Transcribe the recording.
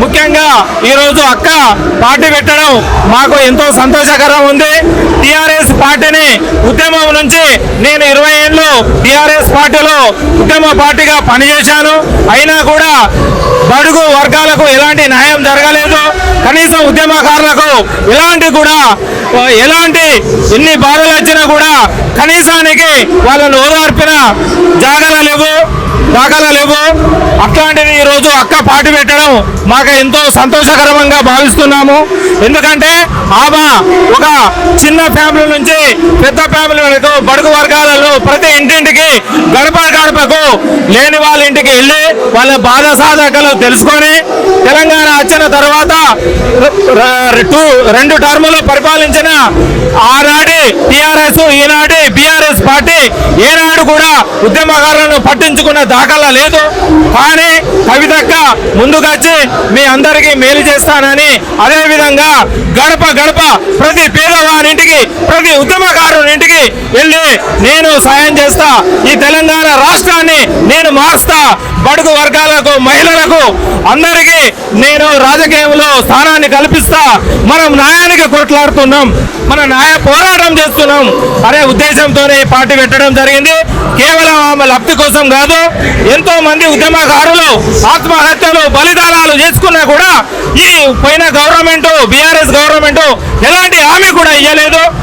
ముఖ్యంగా ఈరోజు అక్క పార్టీ పెట్టడం మాకు ఎంతో సంతోషకరం ఉంది. టిఆర్ఎస్ పార్టీని ఉద్యమం నుంచి నేను 20 ఏళ్ళు టిఆర్ఎస్ పార్టీలో ఉద్యమ పార్టీగా పనిచేశాను. అయినా కూడా బడుగు వర్గాలకు ఎలాంటి న్యాయం జరగలేదు. కనీసం ఉద్యమకారులకు ఎలాంటి ఎన్ని బాధలు వచ్చినా కూడా కనీసానికి వాళ్ళను ఓదార్పిన దాఖలా లేవు. అట్లాంటిది ఈరోజు అక్క పార్టీ పెట్టడం మాకు ఎంతో సంతోషకరంగా భావిస్తున్నాము. ఎందుకంటే ఆమె ఒక చిన్న ఫ్యామిలీ నుంచి పెద్ద ఫ్యామిలీ వరకు బడుగు వర్గాలలో ప్రతి ఇంటింటికి గడపకు లేని వాళ్ళ ఇంటికి వెళ్ళి వాళ్ళ బాధ సాధకాలు తెలుసుకొని తెలంగాణ వచ్చిన తర్వాత 2 టర్ములు పరిపాలించిన ఆనాటి టిఆర్ఎస్ ఈనాటి బీఆర్ఎస్ పార్టీ ఏనాడు కూడా ఉద్యమకారులను పట్టించుకున్న దాఖలా లేదు. కానీ కవితక్క ముందుకొచ్చి మీ అందరికీ మేలు చేస్తానని, అదేవిధంగా గడప ప్రతి పేదవారింటికి ప్రతి ఉద్యమకారునింటికి వెళ్ళి నేను సాయం చేస్తా, ఈ తెలంగాణ రాష్ట్రాన్ని నేను మారుస్తా, బడుగు వర్గాలకు మహిళలకు అందరికీ నేను రాజకీయంలో స్థానాన్ని కల్పిస్తా, మనం న్యాయానికి కొట్లాడుతున్నాం, మన న్యాయ పోరాటం చేస్తున్నాం అనే ఉద్దేశంతోనే ఈ పార్టీ పెట్టడం జరిగింది. కేవలం ఆమె లబ్ధి కోసం కాదు. ఎంతో మంది ఉద్యమకారులు ఆత్మహత్యలు బలిదానాలు చేసుకున్నా కూడా ఈ పోయిన గవర్నమెంట్ బీఆర్ఎస్ గవర్నమెంట్ ఎలాంటి హామీ కూడా ఇవ్వలేదు.